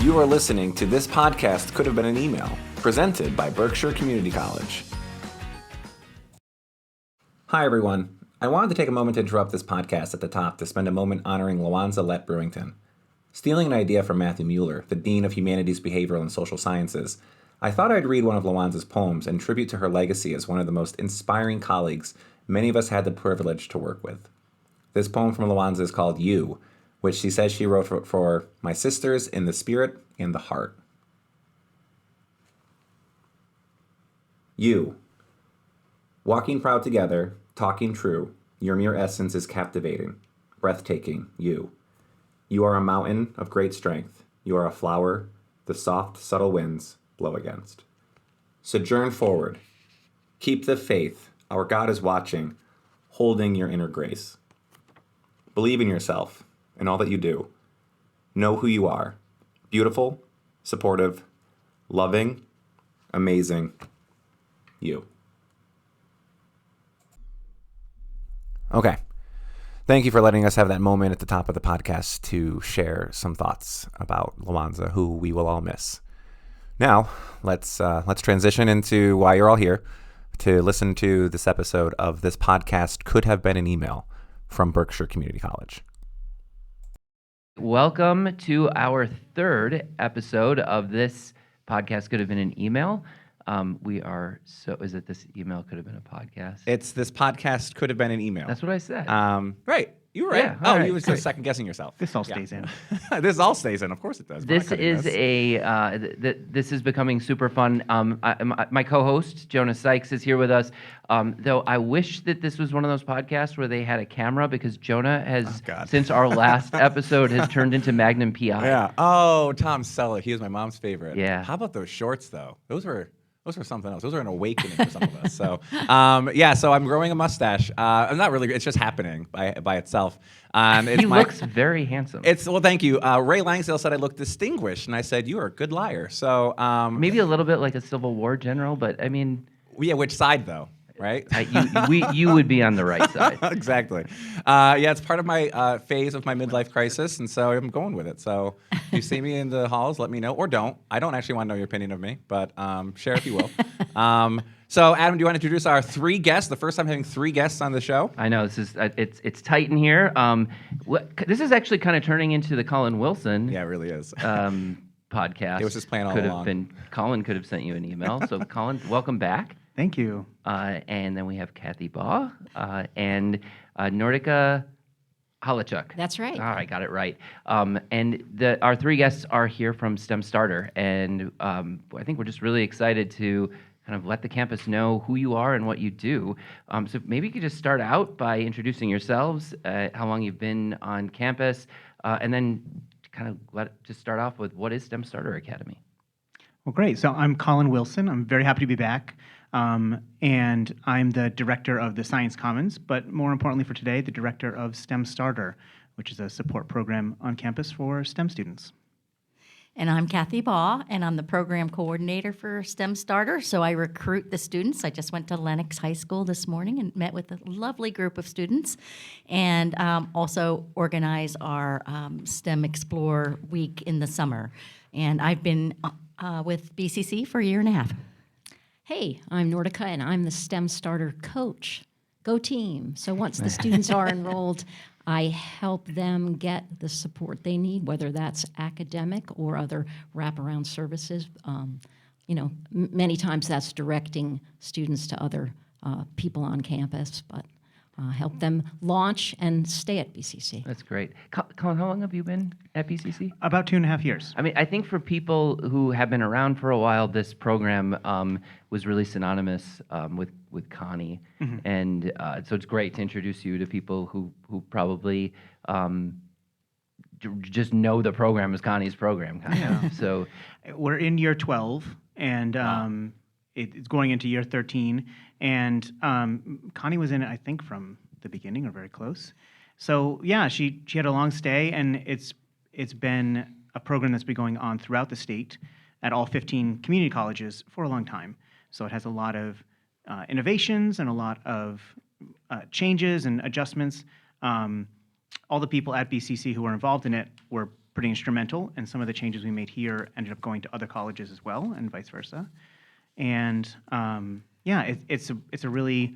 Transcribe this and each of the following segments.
You are listening to This Podcast Could Have Been an Email, presented by Berkshire Community College. Hi, everyone. I wanted to take a moment to interrupt this podcast at the top to spend a moment honoring Lawanza Lett Brewington. Stealing an idea from Matthew Mueller, the Dean of Humanities, Behavioral, and Social Sciences, I thought I'd read one of Lawanza's poems in tribute to her legacy as one of the most inspiring colleagues many of us had the privilege to work with. This poem from Lawanza is called You, which she says she wrote for my sisters in the spirit and the heart. You. Walking proud together, talking true, your mere essence is captivating, breathtaking, you. You are a mountain of great strength. You are a flower the soft, subtle winds blow against. Sojourn forward. Keep the faith. Our God is watching, holding your inner grace. Believe in yourself and all that you do. Know who you are. Beautiful, supportive, loving, amazing, you. Okay. Thank you for letting us have that moment at the top of the podcast to share some thoughts about Lawanza, who we will all miss. Now, let's transition into why you're all here to listen to this episode of This Podcast Could Have Been an Email from Berkshire Community College. Welcome to our third episode of This Podcast Could Have Been an Email. Is it This Email Could Have Been a Podcast? It's This Podcast Could Have Been an Email. That's what I said. Right. You were right. Yeah, you were just second guessing yourself. This all stays in. This all stays in. Of course it does. This is becoming super fun. My co-host, Jonah Sykes, is here with us. Though I wish that this was one of those podcasts where they had a camera, because Jonah has, since our last episode, has turned into Magnum PI. Yeah. Oh, Tom Selleck. He was my mom's favorite. Yeah. How about those shorts, though? Those were something else. Those were an awakening for some of us. So, so I'm growing a mustache. I'm not really. It's just happening by itself. He looks very handsome. Well, thank you. Ray Langsdale said I look distinguished, and I said you are a good liar. So maybe a little bit like a Civil War general, but I mean, yeah. Which side though? Right? You would be on the right side. Exactly. It's part of my phase of my midlife crisis, and so I'm going with it. So if you see me in the halls, let me know, or don't. I don't actually want to know your opinion of me, but share if you will. So Adam, do you want to introduce our three guests? The first time having three guests on the show. I know, this is it's tight in here. This is actually kind of turning into the Colin Wilson. Yeah, it really is. Podcast. It was his plan all along. Colin could have sent you an email. So Colin, welcome back. Thank you. And then we have Kathy Baugh and Nordica Holochuck. That's right. All right, got it right. And our three guests are here from STEM Starter, and I think we're just really excited to kind of let the campus know who you are and what you do. So maybe you could just start out by introducing yourselves, how long you've been on campus, and then kind of just start off with what is STEM Starter Academy. Well, great. So I'm Colin Wilson. I'm very happy to be back. And I'm the director of the Science Commons, but more importantly for today, the director of STEM Starter, which is a support program on campus for STEM students. And I'm Kathy Baugh, and I'm the program coordinator for STEM Starter, so I recruit the students. I just went to Lenox High School this morning and met with a lovely group of students, and also organize our STEM Explore Week in the summer. And I've been with BCC for a year and a half. Hey, I'm Nordica, and I'm the STEM Starter coach. Go team. So once the students are enrolled, I help them get the support they need, whether that's academic or other wraparound services. Many times that's directing students to other people on campus, but help them launch and stay at BCC. That's great. Colin, how long have you been at BCC? About 2.5 years. I mean, I think for people who have been around for a while, this program was really synonymous with Connie, mm-hmm. And so it's great to introduce you to people who probably just know the program as Connie's program, kind of. So we're in year 12, and it's going into year 13, and Connie was in it, I think, from the beginning or very close. So yeah, she had a long stay, and it's been a program that's been going on throughout the state at all 15 community colleges for a long time. So it has a lot of innovations and a lot of changes and adjustments. All the people at BCC who were involved in it were pretty instrumental, and some of the changes we made here ended up going to other colleges as well, and vice versa. And it's a really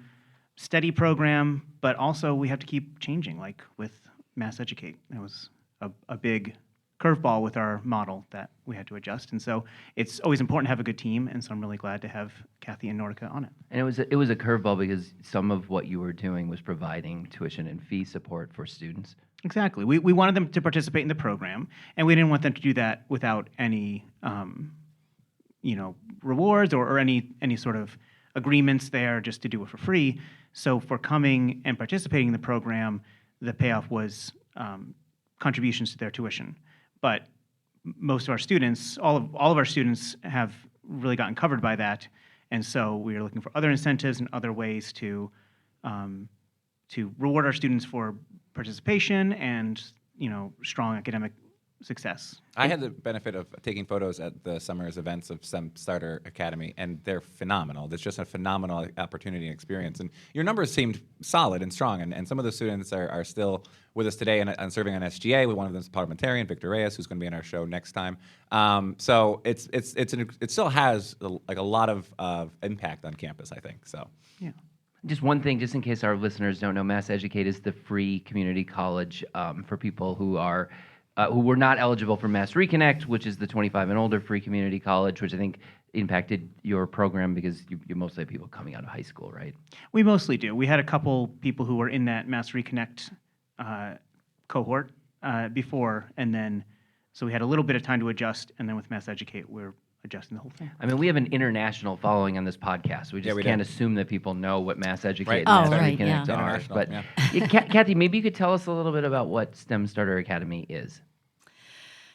steady program, but also we have to keep changing, like with Mass Educate. That was a big curveball with our model that we had to adjust. And so it's always important to have a good team, and so I'm really glad to have Kathy and Nordica on it. And it was a curveball because some of what you were doing was providing tuition and fee support for students. Exactly. We wanted them to participate in the program, and we didn't want them to do that without any rewards or any sort of agreements there, just to do it for free. So for coming and participating in the program, the payoff was contributions to their tuition. But most of our students, all of our students, have really gotten covered by that, and so we are looking for other incentives and other ways to reward our students for participation and strong academic success. I had the benefit of taking photos at the summer's events of STEM Starter Academy, and they're phenomenal. It's just a phenomenal opportunity and experience. And your numbers seemed solid and strong, and some of the students are still with us today and serving on SGA. One of them is parliamentarian, Victor Reyes, who's going to be on our show next time. So it still has a lot of impact on campus, I think. So Yeah. Just one thing, just in case our listeners don't know, Mass Educate is the free community college for people who were not eligible for Mass Reconnect, which is the 25 and older free community college, which I think impacted your program because you mostly have people coming out of high school, right? We mostly do. We had a couple people who were in that Mass Reconnect cohort before, and then so we had a little bit of time to adjust, and then with Mass Educate, we're adjusting the whole thing. I mean, we have an international following on this podcast. We just we can't do. assume that people know what Mass Educate Right. and Mass right, Reconnect yeah. are. International, But yeah. Kathy, maybe you could tell us a little bit about what STEM Starter Academy is.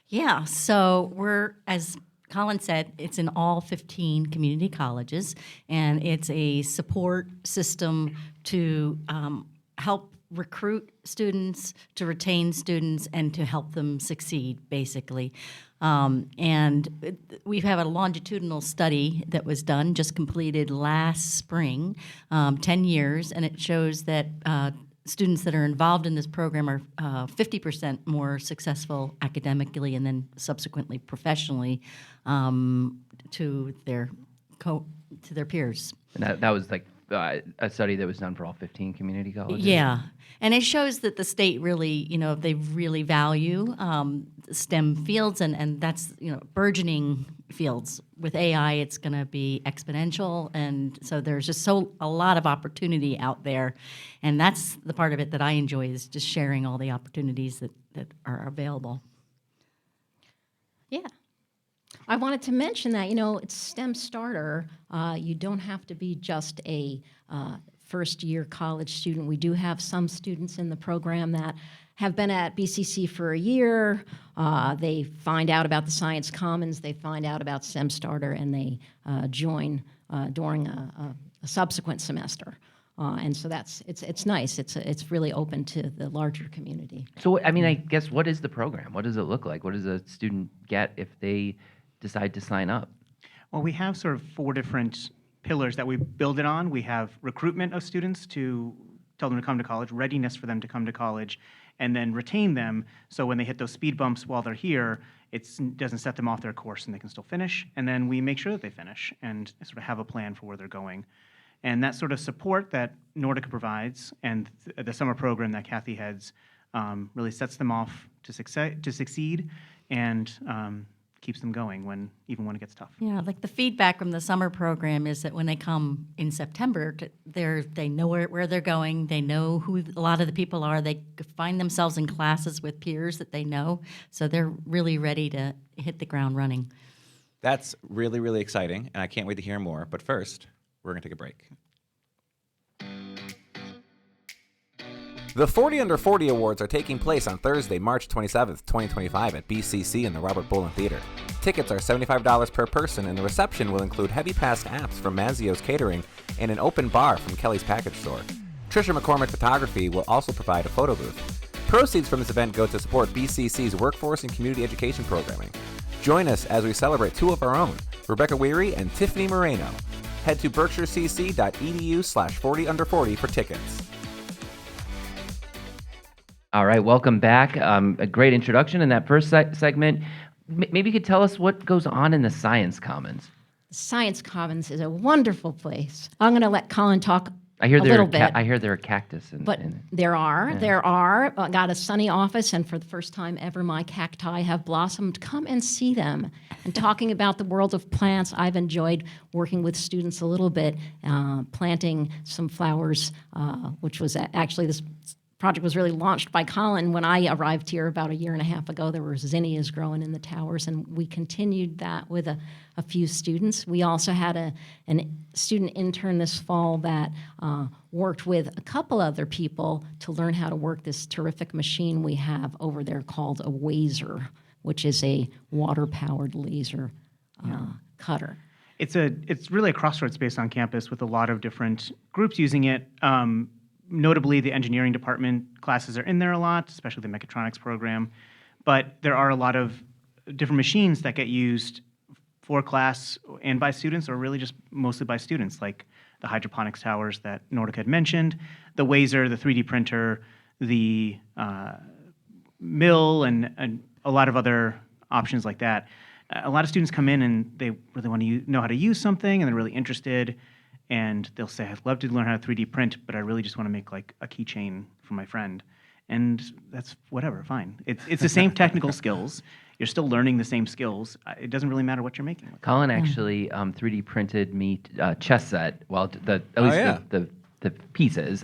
Yeah, so we're, as Colin said, it's in all 15 community colleges, and it's a support system to help recruit students, to retain students, and to help them succeed, basically. And we have a longitudinal study that was done, just completed last spring, 10 years, and it shows that students that are involved in this program are 50% more successful academically and then subsequently professionally to their peers. And that was like a study that was done for all 15 community colleges? Yeah, and it shows that the state really, they really value STEM fields, and that's, burgeoning fields. With AI, it's going to be exponential, and so there's just a lot of opportunity out there, and that's the part of it that I enjoy, is just sharing all the opportunities that are available. Yeah. I wanted to mention that, it's STEM Starter. You don't have to be just a first-year college student. We do have some students in the program that have been at BCC for a year. They find out about the Science Commons, they find out about STEM Starter, and they join during a subsequent semester. And so it's nice. It's really open to the larger community. So, I mean, I guess, what is the program? What does it look like? What does a student get if they decide to sign up? Well, we have sort of 4 different pillars that we build it on. We have recruitment of students to tell them to come to college, readiness for them to come to college, and then retain them so when they hit those speed bumps while they're here, it doesn't set them off their course and they can still finish. And then we make sure that they finish and sort of have a plan for where they're going. And that sort of support that Nordica provides and the summer program that Kathy heads really sets them off to succeed and keeps them going even when it gets tough. Yeah, like the feedback from the summer program is that when they come in September, they know where they're going. They know who a lot of the people are. They find themselves in classes with peers that they know, so they're really ready to hit the ground running. That's really, really exciting, and I can't wait to hear more. But first, we're going to take a break. The 40 Under 40 Awards are taking place on Thursday, March 27th, 2025 at BCC in the Robert Bullen Theater. Tickets are $75 per person, and the reception will include heavy passed apps from Mazzio's Catering and an open bar from Kelly's Package Store. Trisha McCormick Photography will also provide a photo booth. Proceeds from this event go to support BCC's workforce and community education programming. Join us as we celebrate 2 of our own, Rebecca Weary and Tiffany Moreno. Head to berkshirecc.edu/40under40 for tickets. All right, welcome back. A great introduction in that first segment. Maybe you could tell us what goes on in the Science Commons. The Science Commons is a wonderful place. I'm going to let Colin talk I hear a little bit. I hear there are cactus in But in there are. Got a sunny office, and for the first time ever, my cacti have blossomed. Come and see them. And talking about the world of plants, I've enjoyed working with students a little bit, planting some flowers, which was actually this project was really launched by Colin. When I arrived here about a year and a half ago, there were zinnias growing in the towers, and we continued that with a few students. We also had a student intern this fall that worked with a couple other people to learn how to work this terrific machine we have over there called a Wazer, which is a water-powered laser cutter. It's really a crossroads space on campus with a lot of different groups using it. Notably, the engineering department classes are in there a lot, especially the mechatronics program. But there are a lot of different machines that get used for class and by students, or really just mostly by students, like the hydroponics towers that Nordica had mentioned, the Wazer, the 3D printer, the mill, and a lot of other options like that. A lot of students come in and they really want to know how to use something, and they're really interested. And they'll say, I'd love to learn how to 3D print, but I really just want to make like a keychain for my friend. And that's whatever, fine. It's the same technical skills. You're still learning the same skills. It doesn't really matter what you're making. Colin actually 3D printed me chess set. Well, the pieces.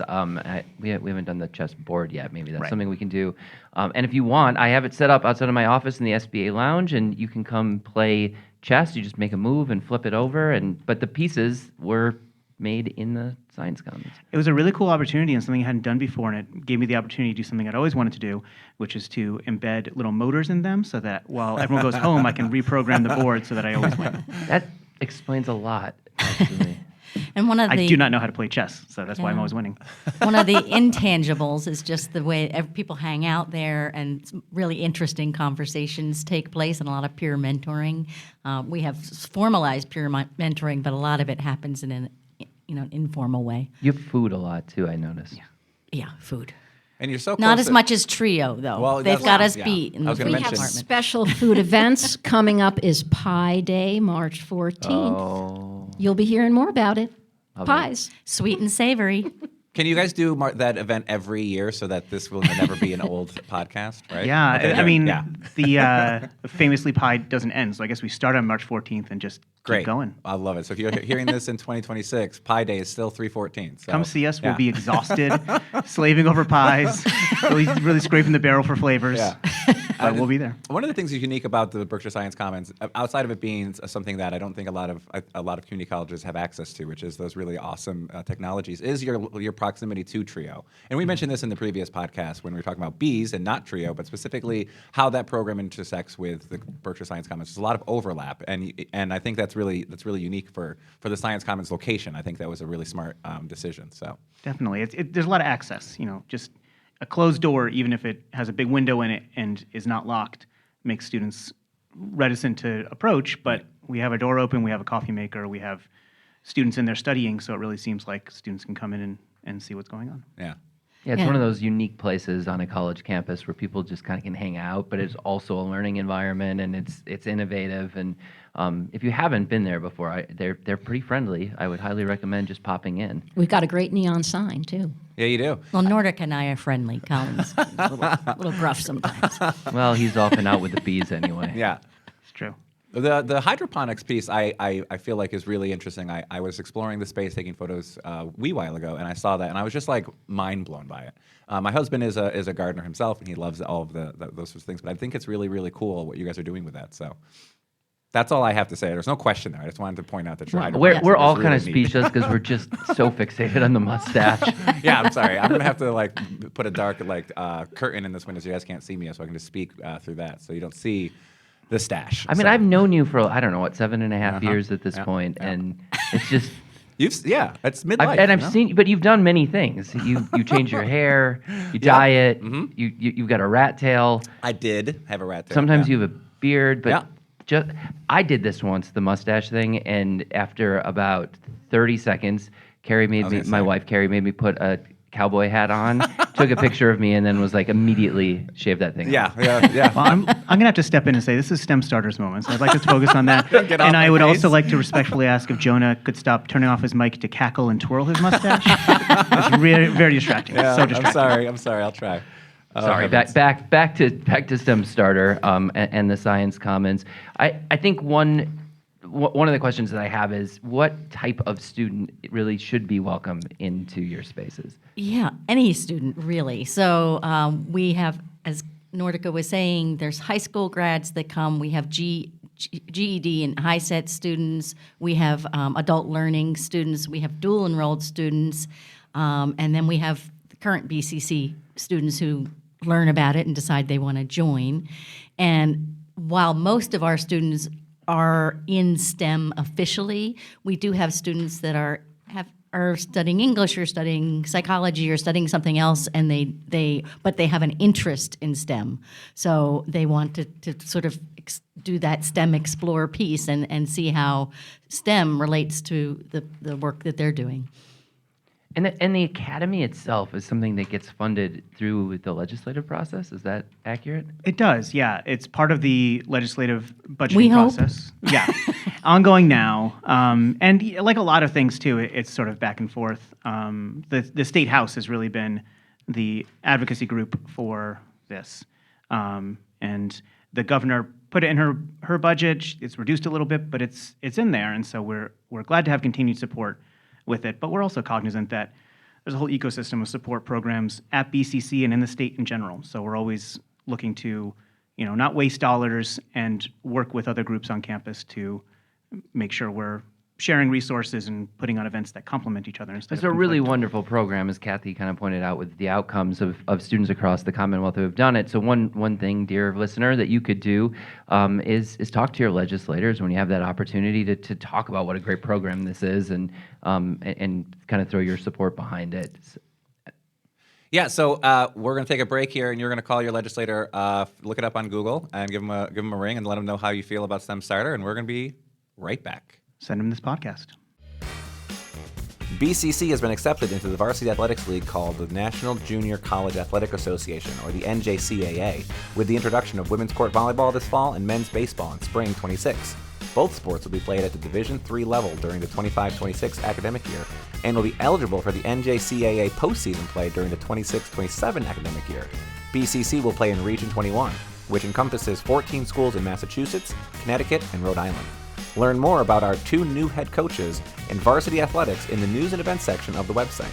We haven't done the chess board yet. Maybe that's something we can do. And if you want, I have it set up outside of my office in the SBA lounge, and you can come play chess. You just make a move and flip it over. But the pieces were made in the Science Commons. It was a really cool opportunity and something I hadn't done before, and it gave me the opportunity to do something I'd always wanted to do, which is to embed little motors in them so that while everyone goes home, I can reprogram the board so that I always win. That explains a lot, actually. And I do not know how to play chess, so that's why I'm always winning. One of the intangibles is just the way people hang out there, and really interesting conversations take place, and a lot of peer mentoring. We have formalized peer mentoring, but a lot of it happens in an informal way. You have food a lot too, I noticed. Yeah, food. And you're so close. Not as much as Trio, though. Well, they've got us yeah. beat in the food We have department. special food events. Coming up is Pie Day, March 14th. Oh. You'll be hearing more about it. Love Pies. Sweet and savory. Can you guys do that event every year so that this will never be an old podcast, right? Yeah, Okay, I mean, yeah. the famously Pi doesn't end, so I guess we start on March 14th and just Great. keep going. I love it. So if you're hearing this in 2026, Pi Day is still 3/14. So, Come see us. yeah. We'll be exhausted, slaving over pies, really scraping the barrel for flavors. Yeah. We'll be there. One of the things that's unique about the Berkshire Science Commons, outside of it being something that I don't think a lot of community colleges have access to, which is those really awesome technologies, is your proximity to Trio. And we mentioned this in the previous podcast when we were talking about bees and not Trio, but specifically how that program intersects with the Berkshire Science Commons. There's a lot of overlap, and I think that's really unique for the Science Commons location. I think that was a really smart decision. So Definitely. There's a lot of access, just a closed door, even if it has a big window in it and is not locked, makes students reticent to approach, but we have a door open, we have a coffee maker, we have students in there studying, so it really seems like students can come in and see what's going on. yeah. Yeah, it's Yeah. one of those unique places on a college campus where people just kind of can hang out, but it's also a learning environment, and it's innovative. And if you haven't been there before, they're pretty friendly. I would highly recommend just popping in. We've got a great neon sign, too. Yeah, you do. Well, Nordica and I are friendly. Colin's a little gruff sometimes. Well, he's off and out with the bees anyway. Yeah. It's true. The hydroponics piece I feel like is really interesting. I was exploring the space, taking photos a wee while ago, and I saw that, and I was just like mind blown by it. My husband is a gardener himself, and he loves all of those sorts of things. But I think it's really, really cool what you guys are doing with that. So that's all I have to say. There's no question there. I just wanted to point out that We're all kind of speechless because we're just so fixated on the mustache. Yeah, I'm sorry. I'm gonna have to put a dark curtain in this window so you guys can't see me, so I can just speak through that, so you don't see the stash. I mean, I've known you for, I don't know, 7.5 years at this Yeah. point, and it's just... it's midlife. I've seen, but you've done many things. You change your hair, you dye it, you've got a rat tail. I did have a rat tail. Sometimes yeah. you have a beard, but Yeah. I did this once, the mustache thing, and after about 30 seconds, my wife Carrie made me put a cowboy hat on, took a picture of me, and then was like immediately shaved that thing off. Well, I'm gonna have to step in and say this is STEM Starters moment. So I'd like to focus on that. And I would also like to respectfully ask if Jonah could stop turning off his mic to cackle and twirl his mustache. It's really very distracting. Yeah, So distracting. I'm sorry. I'll try. Sorry, back to STEM Starter and the Science Commons. I think one of the questions that I have is what type of student really should be welcome into your spaces? Yeah, any student, really. So we have, as Nordica was saying, there's high school grads that come. We have GED and high-set students. We have adult learning students. We have dual enrolled students. And then we have the current BCC students who learn about it and decide they want to join. And while most of our students are in STEM officially, we do have students that are studying English or studying psychology or studying something else, and but they have an interest in STEM. So they want to sort of do that STEM Explore piece and see how STEM relates to the work that they're doing. And the academy itself is something that gets funded through the legislative process. Is that accurate? It does, yeah. It's part of the legislative budgeting We hope. process. Yeah, ongoing now. And like a lot of things, too, it's sort of back and forth. The State House has really been the advocacy group for this. And the governor put it in her budget. It's reduced a little bit, but it's in there. And so we're glad to have continued support with it, but we're also cognizant that there's a whole ecosystem of support programs at BCC and in the state in general. So we're always looking to, not waste dollars and work with other groups on campus to make sure we're sharing resources and putting on events that complement each other instead It's of a really conflict. wonderful program, as Kathy kind of pointed out, with the outcomes of students across the Commonwealth who have done it. So one thing, dear listener, that you could do is talk to your legislators when you have that opportunity to talk about what a great program this is and kind of throw your support behind it. Yeah, so we're going to take a break here, and you're going to call your legislator, look it up on Google, and give them a ring and let them know how you feel about STEM Starter, and we're going to be right back. Send them this podcast. BCC has been accepted into the varsity athletics league called the National Junior College Athletic Association, or the NJCAA, with the introduction of women's court volleyball this fall and men's baseball in spring 26. Both sports will be played at the Division III level during the 25-26 academic year and will be eligible for the NJCAA postseason play during the 26-27 academic year. BCC will play in Region 21, which encompasses 14 schools in Massachusetts, Connecticut, and Rhode Island. Learn more about our 2 new head coaches in varsity athletics in the news and events section of the website.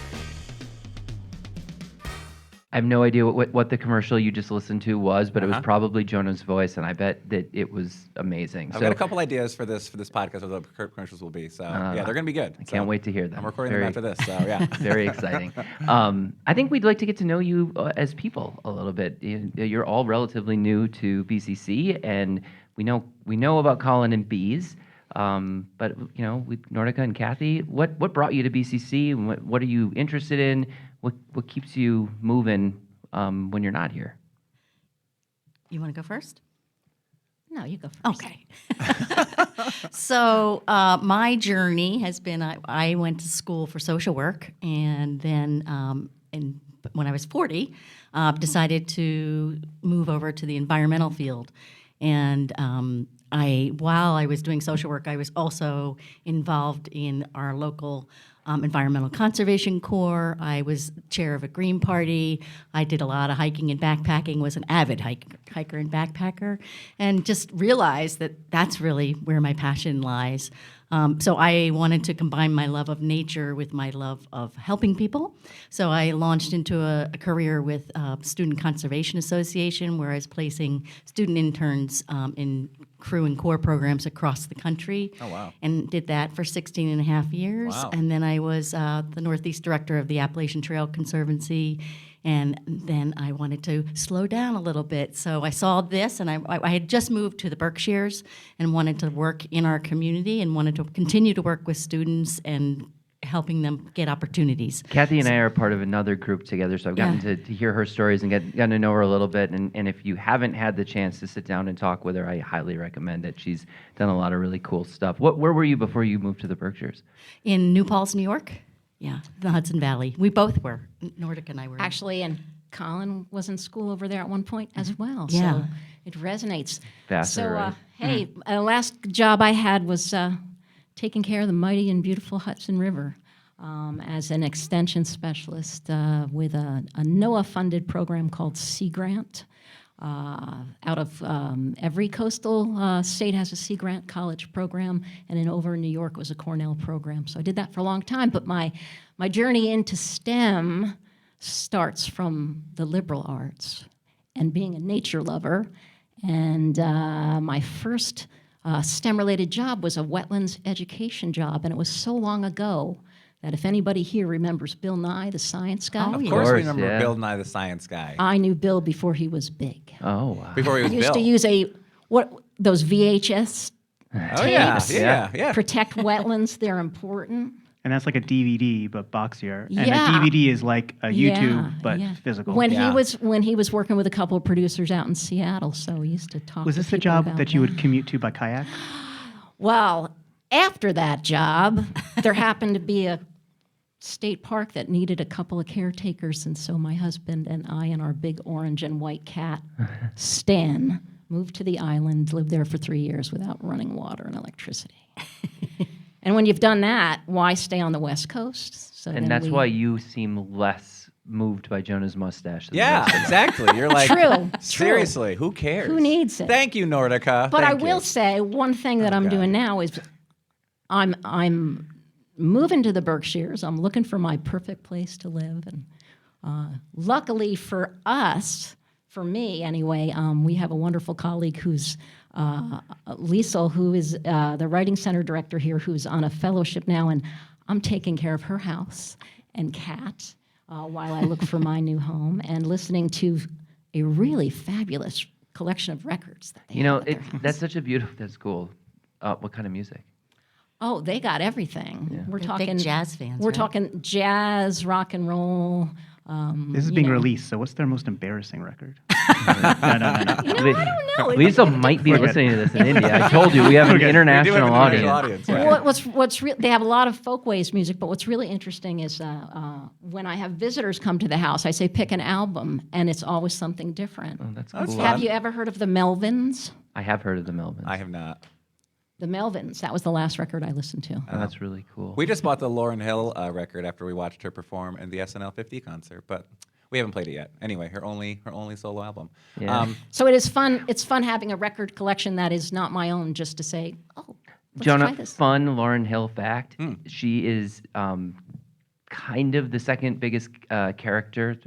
I have no idea what the commercial you just listened to was, but it was Uh-huh. probably Jonah's voice, and I bet that it was amazing. I've got a couple ideas for this podcast of what the commercials will be. So yeah, they're going to be good. I can't wait to hear them. I'm recording them after this. So yeah, Very exciting. I think we'd like to get to know you as people a little bit. You're all relatively new to BCC, and we know about Colin and Bees. But with Nordica and Kathy, what brought you to BCC, and what are you interested in? What keeps you moving when you're not here? You want to go first? No, you go first. Okay. So my journey has been, I went to school for social work, and then when I was 40, decided to move over to the environmental field. And while I was doing social work, I was also involved in our local Environmental Conservation Corps. I was chair of a Green Party. I did a lot of hiking and backpacking, was an avid hiker and backpacker, and just realized that that's really where my passion lies. So I wanted to combine my love of nature with my love of helping people. So I launched into a career with Student Conservation Association, where I was placing student interns in crew and corps programs across the country. Oh, wow. And did that for 16 and a half years. Wow. And then I was the Northeast Director of the Appalachian Trail Conservancy. And then I wanted to slow down a little bit. So I saw this, and I had just moved to the Berkshires and wanted to work in our community and wanted to continue to work with students and helping them get opportunities. Kathy and I are part of another group together, so I've gotten to hear her stories and gotten to know her a little bit. And if you haven't had the chance to sit down and talk with her, I highly recommend it. She's done a lot of really cool stuff. Where were you before you moved to the Berkshires? In New Paltz, New York. Yeah, the Hudson Valley. We both were. Nordica and I were. Actually, and Colin was in school over there at one point as well. Yeah. So it resonates. Vassar, right? Hey, last job I had was taking care of the mighty and beautiful Hudson River as an extension specialist with a NOAA-funded program called Sea Grant. Out of every coastal state has a Sea Grant college program, and over in New York was a Cornell program. So I did that for a long time, but my journey into STEM starts from the liberal arts and being a nature lover. And my first STEM-related job was a wetlands education job, and it was so long ago that if anybody here remembers Bill Nye, the science guy. Of yeah. course, Of we course, remember yeah. Bill Nye the Science Guy. I knew Bill before he was big. Oh, wow. Before he I was used Bill. to use those VHS Oh yeah, tapes. yeah. Protect wetlands, they're important. And that's like a DVD, but boxier. And Yeah. a DVD is like a YouTube, Yeah, but yeah. physical. When Yeah. he was working with a couple of producers out in Seattle, so we used to talk. Was to this the people job about that you would commute to by kayak? Well, after that job, there happened to be a state park that needed a couple of caretakers, and so my husband and I and our big orange and white cat, Stan, moved to the island, lived there for 3 years without running water and electricity. And when you've done that, why stay on the West Coast? So And then that's we- why you seem less moved by Jonah's mustache. Than the Yeah, rest of us. exactly. You're like, True, seriously, who cares? Who needs it? Thank you, Nordica. But I Thank you. will say one thing that I'm God. doing now is I'm moving to the Berkshires. I'm looking for my perfect place to live, and luckily for us, for me anyway, we have a wonderful colleague who's Liesel, who is the writing center director here, who's on a fellowship now, and I'm taking care of her house and cat while I look for my new home and listening to a really fabulous collection of records that they You know, have at their house. that's such a beautiful. That's cool. What kind of music? Oh, they got everything. We're They're talking big jazz fans. We're right? talking jazz, rock and roll. This is you being know. released, so what's their most emembarrassing record? No. I don't know. Lisa might be We're good. listening to this in India. I told you we have an Okay. We do have an international international audience. audience, yeah. What's they have a lot of folkways music, but what's really interesting is when I have visitors come to the house, I say pick an album, and it's always something different. Oh, that's That's cool. fun. Have you ever heard of the Melvins? I have heard of the Melvins. I have not. The Melvins. That was the last record I listened to. Oh, that's really cool. We just bought the Lauryn Hill record after we watched her perform in the SNL 50 concert, but we haven't played it yet. Anyway, her only solo album. Yeah. So it is fun. It's fun having a record collection that is not my own, just to say, oh, let's try Jonah, this. fun Lauryn Hill fact. Hmm. She is kind of the second biggest character.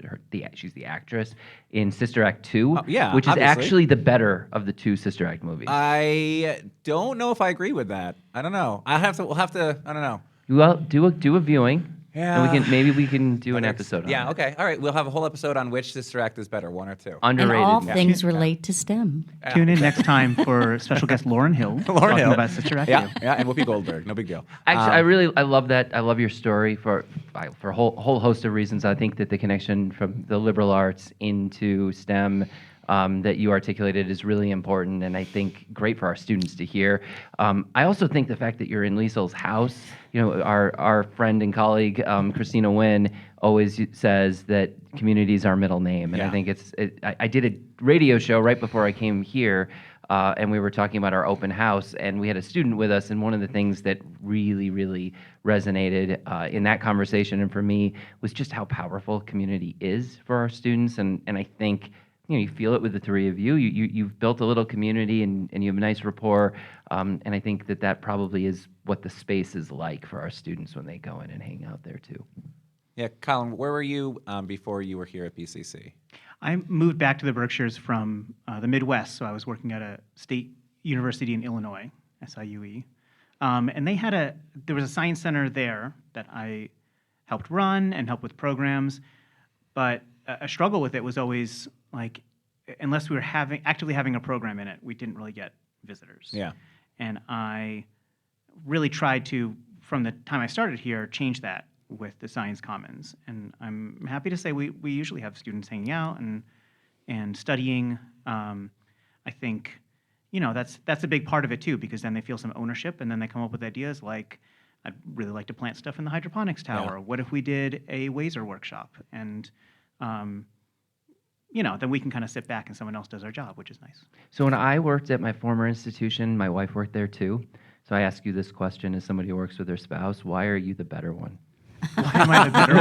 She's the actress in Sister Act 2, yeah, which is obviously. actually the better of the two Sister Act movies. I don't know if I agree with that. I don't know. We'll have to. I don't know. Well, do a viewing. Yeah. And maybe we can do an episode on Yeah. it. Okay. All right. We'll have a whole episode on which Sister Act is better, one or two. And Underrated. all movie. things relate to STEM. Tune in next time for special guest Lauryn Hill. Lauryn talking Hill. about Sister Act. Yeah. Yeah. And Whoopi Goldberg. No big deal. Actually, I love that. I love your story for a whole host of reasons. I think that the connection from the liberal arts into STEM that you articulated is really important, and I think great for our students to hear. I also think the fact that you're in Liesel's house, our friend and colleague Christina Wynn always says that community is our middle name, and I Yeah. think I did a radio show right before I came here. And we were talking about our open house, and we had a student with us, and one of the things that really, really resonated in that conversation, and for me, was just how powerful community is for our students, and I think you feel it with the three of you. You've built a little community, and you have a nice rapport, and I think that probably is what the space is like for our students when they go in and hang out there too. Yeah. Colin, where were you before you were here at BCC? I moved back to the Berkshires from the Midwest, so I was working at a state university in Illinois, SIUE. And there was a science center there that I helped run and help with programs, but a struggle with it was always like, unless we were actively having a program in it, we didn't really get visitors. Yeah. And I really tried to, from the time I started here, change that with the Science Commons. And I'm happy to say we usually have students hanging out and studying. I think, that's a big part of it too, because then they feel some ownership, and then they come up with ideas like I'd really like to plant stuff in the hydroponics tower. What if we did a Wazer workshop? And, then we can kind of sit back and someone else does our job, which is nice. So when I worked at my former institution, my wife worked there too. So I ask you this question as somebody who works with their spouse: why are you the better one? Why am I the better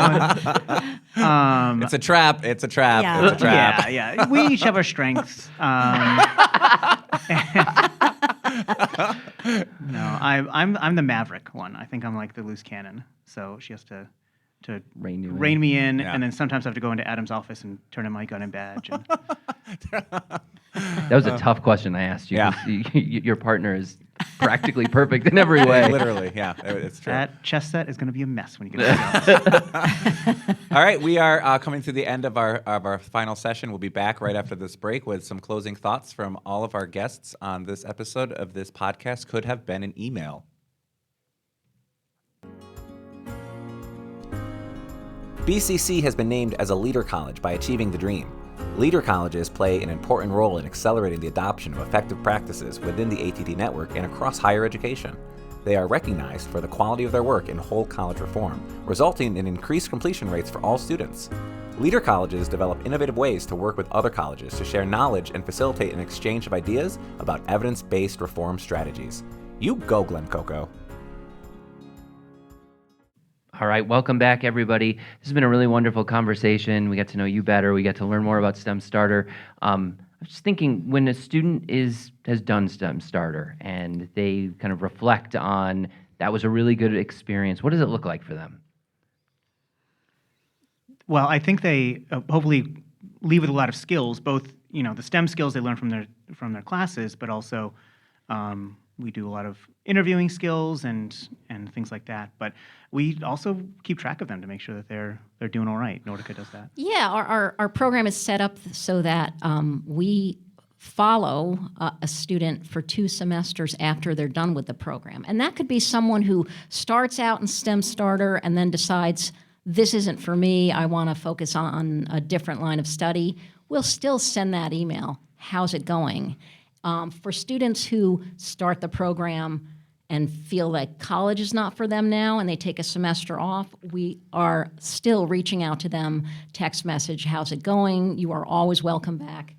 one? It's a trap. It's a trap. Yeah. It's a trap. Yeah. We each have our strengths. No, I'm the maverick one. I think I'm like the loose cannon. So she has to Rein me in, Yeah. and then sometimes I have to go into Adam's office and turn in my gun and badge. And That was a tough question I asked you. Yeah. 'Cause your partner is practically perfect in every way. Literally, yeah, it's true. that chess set is going to be a mess when you get to the house. All right, we are coming to the end of our final session. We'll be back right after this break with some closing thoughts from all of our guests on this episode of this podcast. Could have been an email. BCC has been named as a leader college by Achieving the Dream. Leader colleges play an important role in accelerating the adoption of effective practices within the ATD network and across higher education. They are recognized for the quality of their work in whole college reform, resulting in increased completion rates for all students. Leader colleges develop innovative ways to work with other colleges to share knowledge and facilitate an exchange of ideas about evidence-based reform strategies. You go, Glen Coco. All right, welcome back, everybody. This has been a really wonderful conversation. We got to know you better. We got to learn more about STEM Starter. I was just thinking, when a student has done STEM Starter and they kind of reflect on that was a really good experience, what does it look like for them? Well, I think they hopefully leave with a lot of skills, both the STEM skills they learn from their classes, but also we do a lot of interviewing skills and things like that. But we also keep track of them to make sure that they're doing all right. Nordica does that. Yeah, our program is set up so that we follow a student for 2 semesters after they're done with the program. And that could be someone who starts out in STEM Starter and then decides, this isn't for me, I want to focus on a different line of study. We'll still send that email. How's it going? For students who start the program and feel like college is not for them now and they take a semester off, we are still reaching out to them, text message, how's it going? You are always welcome back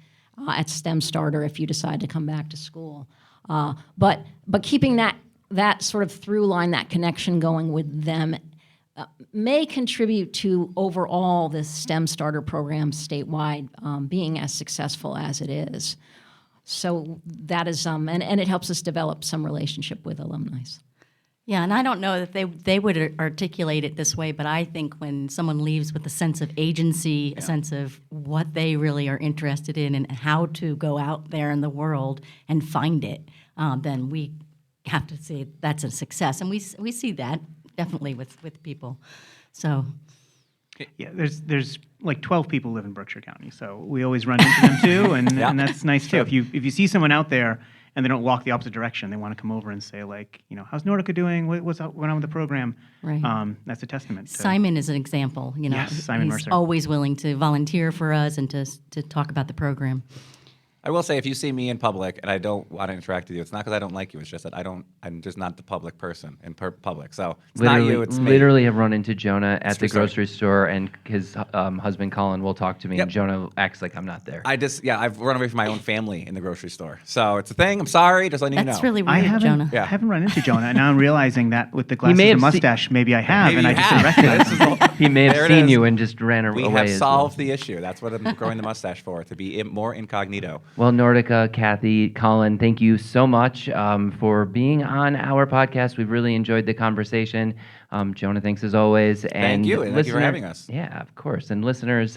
at STEM Starter if you decide to come back to school. But keeping that sort of through line, that connection going with them may contribute to overall the STEM Starter program statewide being as successful as it is. So that is, and it helps us develop some relationship with alumni. Yeah, and I don't know that they would articulate it this way, but I think when someone leaves with a sense of agency, a sense of what they really are interested in and how to go out there in the world and find it, then we have to say that's a success. And we see that definitely with people. So Yeah, there's like 12 people live in Berkshire County, so we always run into them too, and that's nice too. If you see someone out there and they don't walk the opposite direction, they want to come over and say like, how's Nordica doing? What's going on with the program? Right. That's a testament. To, Simon is an example. Yes, Simon he's Mercer. always willing to volunteer for us and to talk about the program. I will say, if you see me in public and I don't want to interact with you, it's not because I don't like you. It's just that I'm just not the public person in public. So it's not you, it's me. Literally have run into Jonah at the True story. grocery store, and his husband Colin will talk to me, Yep. and Jonah acts like I'm not there. I've run away from my own family in the grocery store. So it's a thing. I'm sorry. Just letting you know. That's really I weird, Jonah. haven't run into Jonah, and now I'm realizing that with the glasses may and have mustache, maybe I have, Maybe and I you just have. didn't recognize him. He may There have it seen is. you and just ran We away. have as solved the issue. That's what I'm growing the mustache for, to be more incognito. Well, Nordica, Kathy, Colin, thank you so much for being on our podcast. We've really enjoyed the conversation. Jonah, thanks as always. Thank you. Thank you for having us. Yeah, of course. And listeners,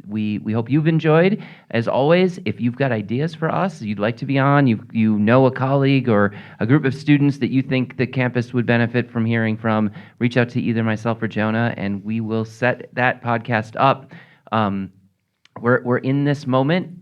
we hope you've enjoyed. As always, if you've got ideas for us, you'd like to be on, you know a colleague or a group of students that you think the campus would benefit from hearing from, reach out to either myself or Jonah, and we will set that podcast up. We're in this moment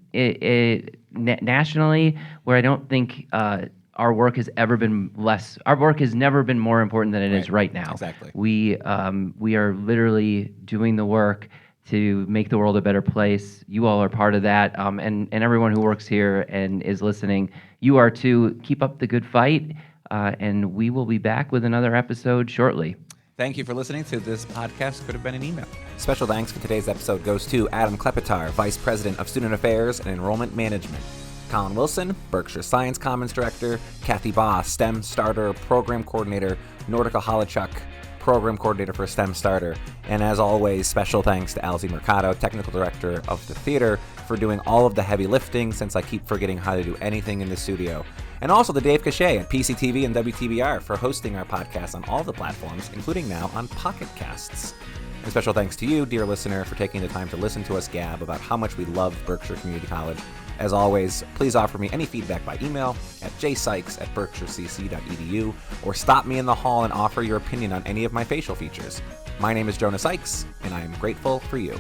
nationally where I don't think our work has ever been less. Our work has never been more important than it is right now. Exactly. We are literally doing the work to make the world a better place. You all are part of that, and everyone who works here and is listening, you are too. Keep up the good fight. and we will be back with another episode shortly. Thank you for listening to this podcast. Could have been an email. Special thanks for today's episode goes to Adam Klepetar, Vice President of Student Affairs and Enrollment Management, Colin Wilson, Berkshire Science Commons Director, Kathy Baugh, STEM Starter Program Coordinator, Nordica Holochuck, Program Coordinator for STEM Starter, and as always, special thanks to Alzi Mercado, Technical Director of the theater, for doing all of the heavy lifting since I keep forgetting how to do anything in the studio. And also to Dave Cachet at PCTV and WTBR for hosting our podcast on all the platforms, including now on Pocket Casts. And special thanks to you, dear listener, for taking the time to listen to us gab about how much we love Berkshire Community College. As always, please offer me any feedback by email at jsykes@berkshirecc.edu or stop me in the hall and offer your opinion on any of my facial features. My name is Jonah Sykes, and I am grateful for you.